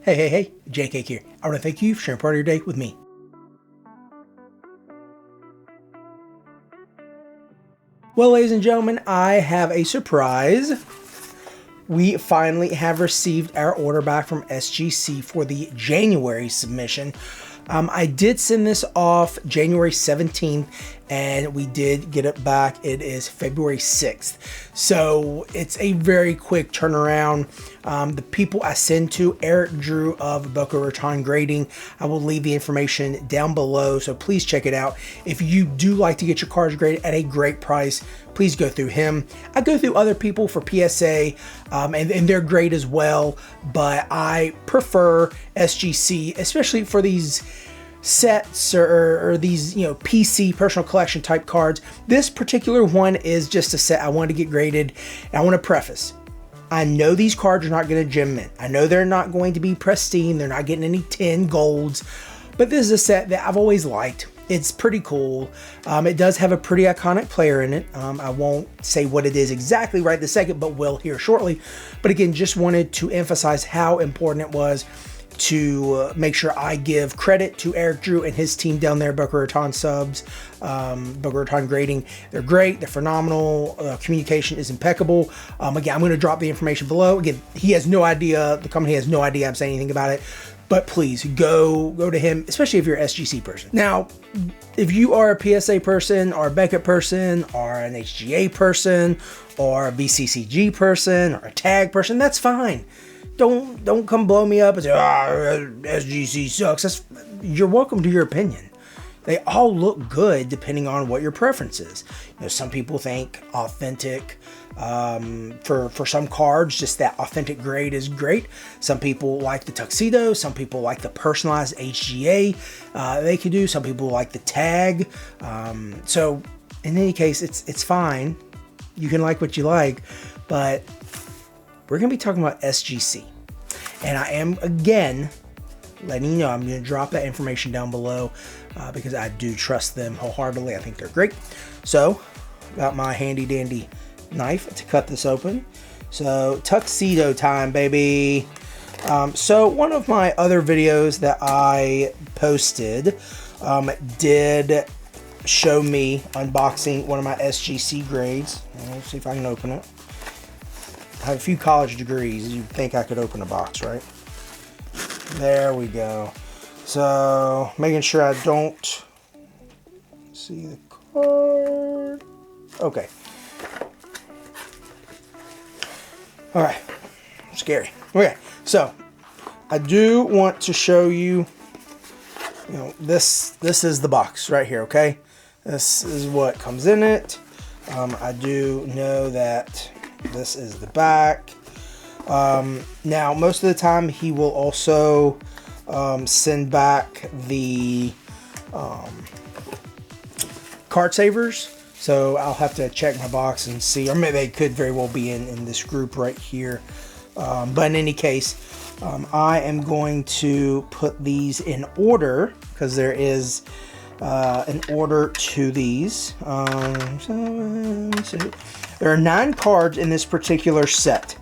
Hey, JCake here. I want to thank you for sharing part of your day with me. Well, ladies and gentlemen, I have a surprise. We finally have received our order back from SGC for the January submission. I did send this off January 17th and we did get it back. It is February 6th. So it's a very quick turnaround. The people I send to, Eric Drew of Boca Raton Grading, I will leave the information down below. So please check it out. If you do like to get your cars graded at a great price, please go through him. I go through other people for PSA and they're great as well, but I prefer SGC, especially for these sets or these, PC personal collection type cards. This particular one is just a set I wanted to get graded. And I want to preface, I know these cards are not going to gem mint. I know they're not going to be pristine. They're not getting any 10 golds, but this is a set that I've always liked. It's pretty cool. It does have a pretty iconic player in it. I won't say what it is exactly right this second, but will here shortly. But again, just wanted to emphasize how important it was to make sure I give credit to Eric Drew and his team down there, Boca Raton Subs, Boca Raton Grading. They're great. They're phenomenal. Communication is impeccable. Again, I'm going to drop the information below. Again, he has no idea. The company has no idea I'm saying anything about it. But please go to him, especially if you're an SGC person. Now, if you are a PSA person or a Beckett person or an HGA person or a BCCG person or a tag person, that's fine. Don't come blow me up and say, SGC sucks. You're welcome to your opinion. They all look good depending on what your preference is. Some people think authentic, for some cards, just that authentic grade is great. Some people like the Tuxedo. Some people like the personalized HGA they can do. Some people like the tag. So in any case, it's fine. You can like what you like, but we're going to be talking about SGC. And I am, again, letting you know, I'm going to drop that information down below because I do trust them wholeheartedly. I think they're great. So, got my handy dandy knife to cut this open. So, Tuxedo time, baby. So, one of my other videos that I posted did show me unboxing one of my SGC grades. Let's see if I can open it. I have a few college degrees. You'd think I could open a box, right? There we go. So, making sure I don't see the card. Okay. All right. Scary. Okay. So, I do want to show you, this is the box right here, okay? This is what comes in it. I do know that this is the back. Now, most of the time, he will also send back the card savers. So I'll have to check my box and see, or maybe they could very well be in this group right here. But in any case, I am going to put these in order because there is an order to these. There are 9 cards in this particular set.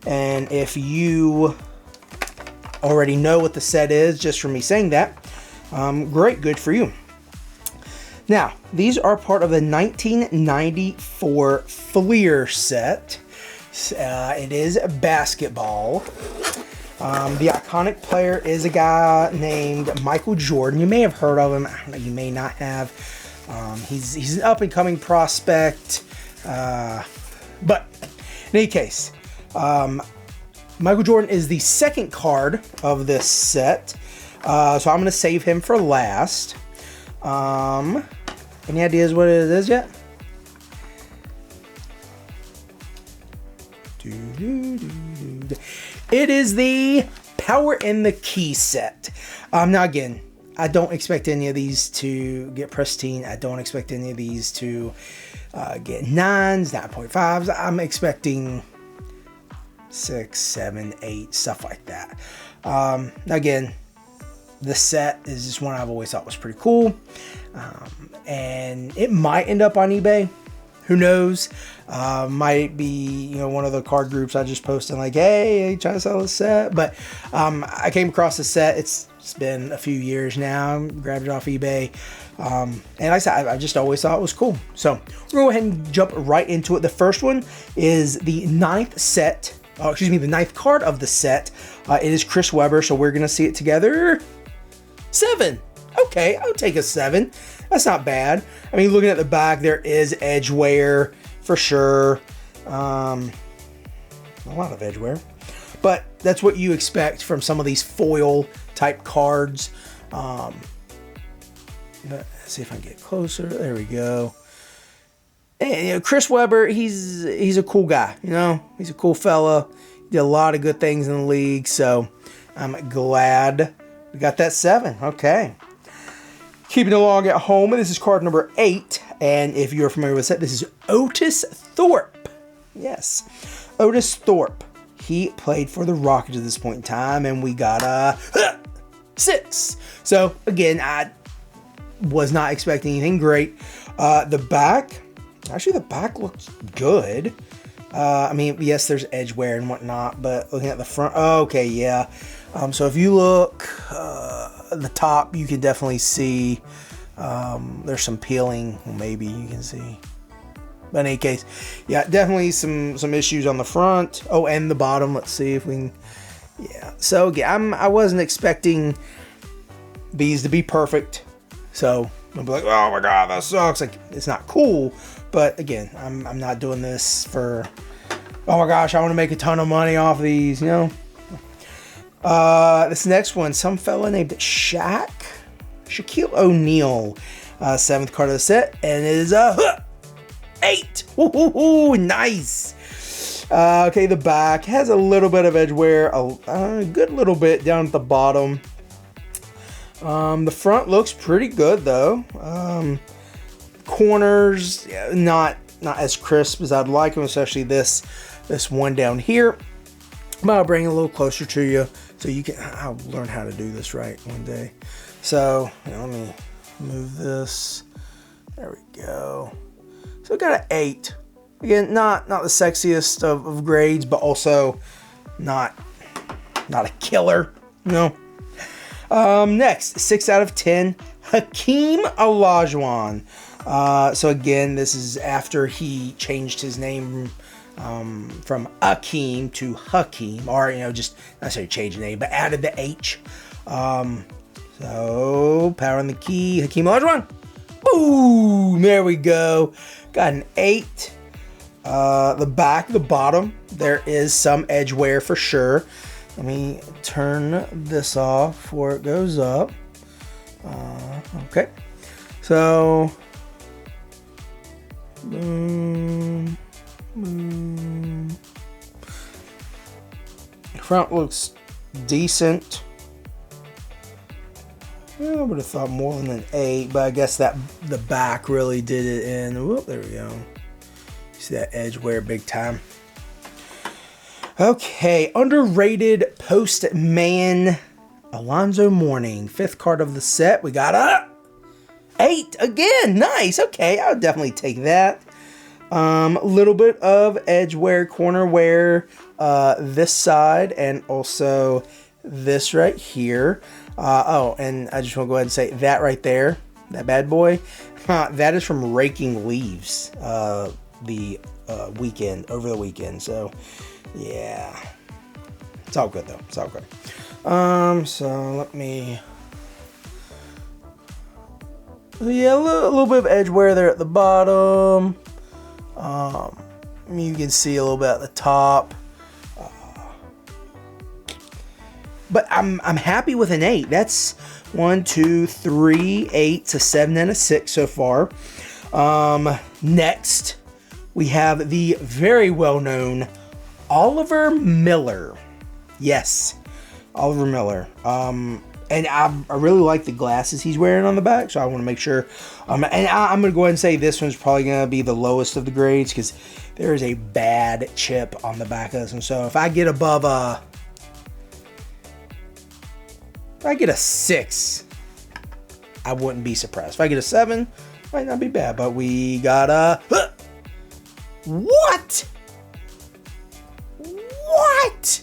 And if you already know what the set is, just from me saying that, great, good for you. Now, these are part of the 1994 Fleer set. It is basketball. The iconic player is a guy named Michael Jordan. You may have heard of him. I don't know, you may not have. He's an up-and-coming prospect. But in any case, Michael Jordan is the second card of this set. So I'm going to save him for last. Any ideas what it is yet? It is the Power in the Key set. Now again, I don't expect any of these to get pristine. I don't expect any of these to get 9s, 9.5s. I'm expecting 6, 7, 8, stuff like that. Again, the set is just one I've always thought was pretty cool. And it might end up on eBay. Who knows? Might be, you know, one of the card groups I just posted like, hey, trying to sell a set. But I came across the set. It's been a few years now. Grabbed it off eBay. And like I said, I just always thought it was cool. So we're going to go ahead and jump right into it. The first one is the ninth set. The ninth card of the set. It is Chris Webber, so we're going to see it together. 7. Okay, I'll take a 7. That's not bad. I mean, looking at the back, there is edge wear for sure. A lot of edge wear. But that's what you expect from some of these foil type cards. But let's see if I can get closer. There we go. And, you know, Chris Webber, he's a cool guy. You know, he's a cool fella. He did a lot of good things in the league. So I'm glad we got that 7. Okay. Keeping along at home, and this is card number 8. And if you're familiar with it, this is Otis Thorpe. Yes, Otis Thorpe. He played for the Rockets at this point in time, and we got a 6. So again, I was not expecting anything great. The back looks good. I mean, yes, there's edge wear and whatnot, but looking at the front, okay, yeah. So if you look at the top, you can definitely see there's some peeling. Maybe you can see. But in any case, yeah, definitely some issues on the front. Oh, and the bottom. Let's see if we can. Yeah. So again, I wasn't expecting these to be perfect. So I'll be like, oh my god, that sucks. Like, it's not cool. But again, I'm not doing this for, oh my gosh, I want to make a ton of money off these, you know. This next one, some fella named Shaquille O'Neal, 7th card of the set, and it is a 8. Ooh, nice. Okay, the back has a little bit of edge wear, a good little bit down at the bottom. The front looks pretty good though. Corners, not as crisp as I'd like them, especially this one down here. But I'll bring it a little closer to you so you can. I'll learn how to do this right one day. So let me move this. There we go. So I got an 8. Again, not the sexiest of grades, but also not a killer. You know. Next, 6 out of 10, Hakeem Olajuwon. So again, this is after he changed his name from Akeem to Hakeem, or just not necessarily changed the name, but added the H. So power on the key, Hakeem Olajuwon. Boom! There we go. Got an 8. The back, the bottom, there is some edge wear for sure. Let me turn this off before it goes up. Okay. So, front looks decent. I would have thought more than an 8, but I guess that the back really did it in. Whoop, there we go. See that edge wear big time. Okay, underrated postman Alonzo Mourning, 5th card of the set. We got a 8 again. Nice. Okay, I'll definitely take that. A little bit of edge wear, corner wear, this side, and also this right here. Oh, and I just want to go ahead and say that right there, that bad boy, that is from raking leaves over the weekend. So yeah, it's all good though. It's all good. So let me. Yeah, a little bit of edge wear there at the bottom. You can see a little bit at the top. But I'm happy with an 8. That's 1, 2, 3, 8, a 7, and a 6 so far. Next, we have the very well-known Oliver Miller. Yes, Oliver Miller. And I really like the glasses he's wearing on the back, so I want to make sure. And I'm going to go ahead and say this one's probably going to be the lowest of the grades because there is a bad chip on the back of this one. So if I get above a... If I get a 6, I wouldn't be surprised. If I get a 7, might not be bad. But we got a What? What?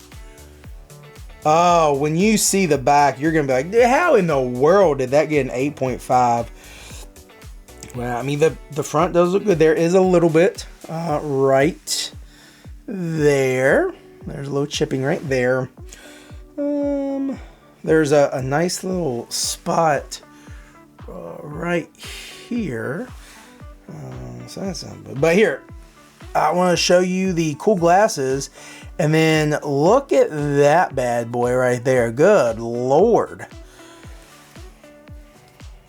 Oh, when you see the back, you're going to be like, how in the world did that get an 8.5? Well, I mean, the front does look good. There is a little bit right there. There's a little chipping right there. There's a nice little spot right here. So that's not good. But here, I want to show you the cool glasses. And then look at that bad boy right there. Good Lord.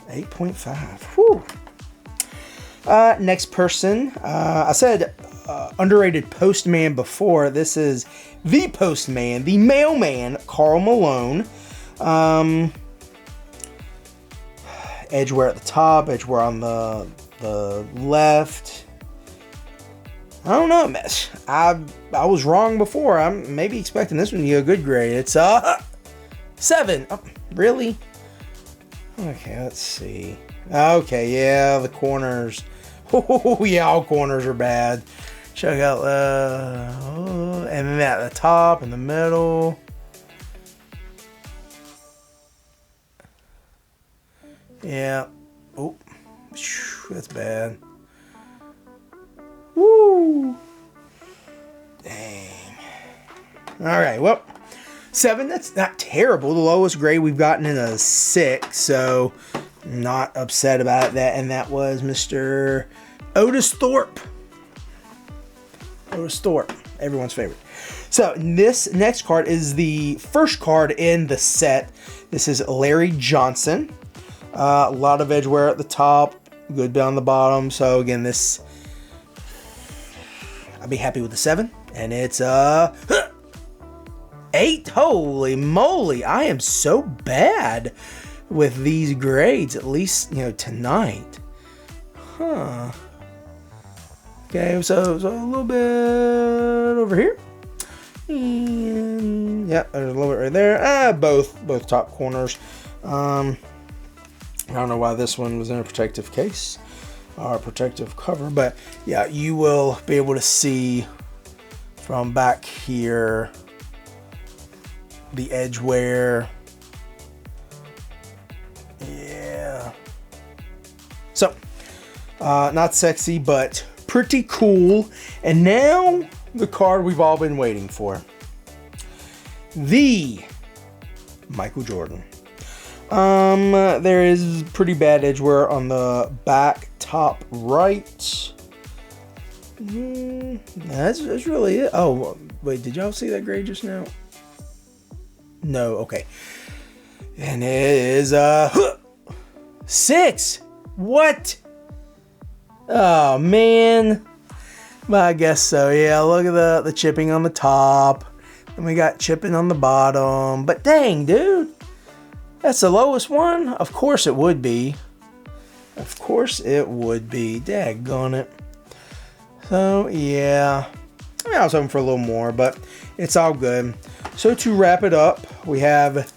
8.5. Whew. Next person. I said underrated postman before. This is the postman, the mailman, Karl Malone. Edgeware at the top, edgeware on the left. I don't know. I was wrong before. I'm maybe expecting this one to get a good grade. It's 7. Oh, really? Okay, let's see. Okay, yeah, the corners. Oh yeah, all corners are bad. Check out and then at the top, in the middle. Yeah. Oh, that's bad. Woo! Dang. All right, well, 7, that's not terrible. The lowest grade we've gotten in a 6, so not upset about that. And that was Mr. Otis Thorpe. Otis Thorpe, everyone's favorite. So this next card is the first card in the set. This is Larry Johnson. A lot of edgeware at the top, good bit on the bottom. So again, this, I'd be happy with the 7, and it's 8. Holy moly, I am so bad with these grades, at least, you know, tonight. Huh. Okay, so a little bit over here. And yeah, there's a little bit right there. Both top corners. I don't know why this one was in a protective case or protective cover, but yeah, you will be able to see from back here the edgeware. Yeah. So, not sexy, but pretty cool. And now the card we've all been waiting for. The Michael Jordan. There is pretty bad edgeware on the back top right. That's really it. Oh, wait, did y'all see that grade just now? No, okay. And it is 6. What? Oh man. Well, I guess so. Yeah, look at the chipping on the top. And we got chipping on the bottom. But dang, dude. That's the lowest one? Of course it would be. Of course it would be. Daggone it. So, yeah. I mean, I was hoping for a little more, but it's all good. So, to wrap it up, we have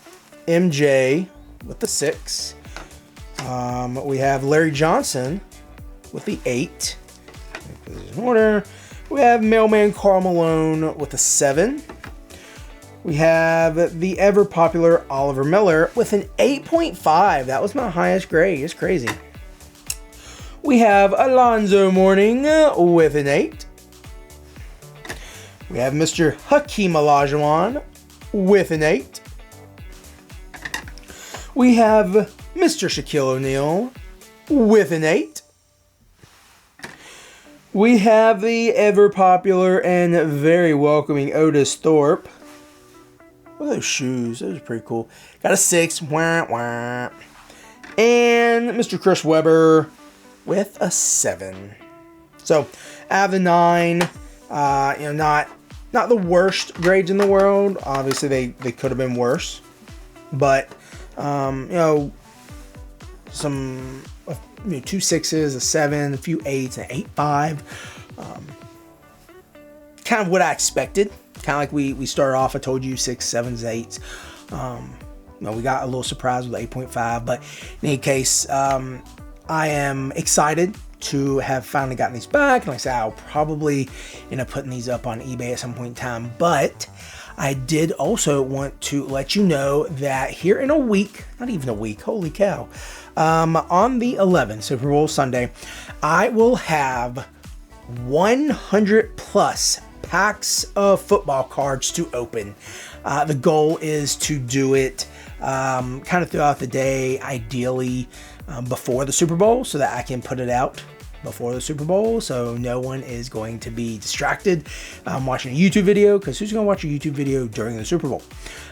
MJ with the 6. We have Larry Johnson with the 8. In order. We have Mailman Karl Malone with a 7. We have the ever popular Oliver Miller with an 8.5. That was my highest grade. It's crazy. We have Alonzo Mourning with an 8. We have Mr. Hakeem Olajuwon with an 8. We have Mr. Shaquille O'Neal with an 8. We have the ever popular and very welcoming Otis Thorpe. What are those shoes? Those are pretty cool. Got a 6. Wah, wah. And Mr. Chris Webber with a 7. So, out of the 9, not the worst grades in the world. Obviously, they could have been worse. But, some 2 6s, a 7, a few 8s, an 8.5. Kind of what I expected. Kind of like we started off, I told you 6, 7s, 8s. We got a little surprised with 8.5, but in any case, I am excited to have finally gotten these back. And like I said, I'll probably end up putting these up on eBay at some point in time. But I did also want to let you know that here in a week, not even a week, holy cow, on the 11th, Super Bowl Sunday, I will have 100 plus packs of football cards to open. The goal is to do it kind of throughout the day, ideally before the Super Bowl, so that I can put it out before the Super Bowl, so no one is going to be distracted watching a YouTube video, because who's going to watch a YouTube video during the Super Bowl?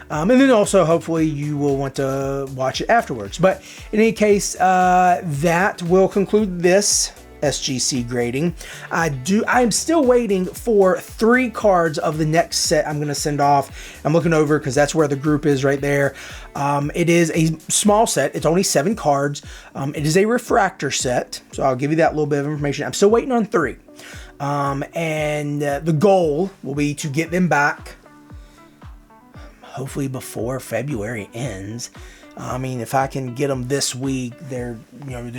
And then also, hopefully, you will want to watch it afterwards. But in any case, that will conclude this SGC grading. I'm still waiting for 3 cards of the next set I'm going to send off. I'm looking over because that's where the group is right there. It is a small set. It's only 7 cards. It is a refractor set, so I'll give you that little bit of information. I'm still waiting on 3. And the goal will be to get them back hopefully before February ends. I mean, if I can get them this week, there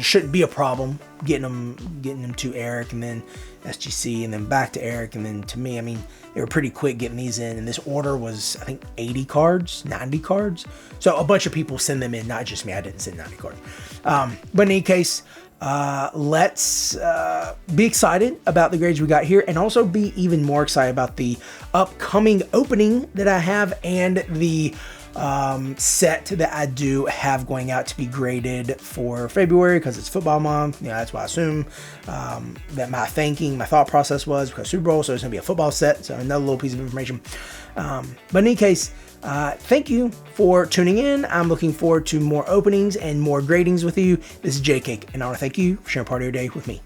shouldn't be a problem getting them to Eric, and then SGC, and then back to Eric, and then to me. I mean, they were pretty quick getting these in, and this order was, I think, 80 cards, 90 cards. So a bunch of people send them in, not just me. I didn't send 90 cards. But in any case, let's be excited about the grades we got here, and also be even more excited about the upcoming opening that I have, and the set that I do have going out to be graded for February, because it's football month. That's what I assume that my thought process was, because Super Bowl, so it's gonna be a football set. So another little piece of information. But in any case, thank you for tuning in. I'm looking forward to more openings and more gradings with you. This is JCake, and I want to thank you for sharing part of your day with me.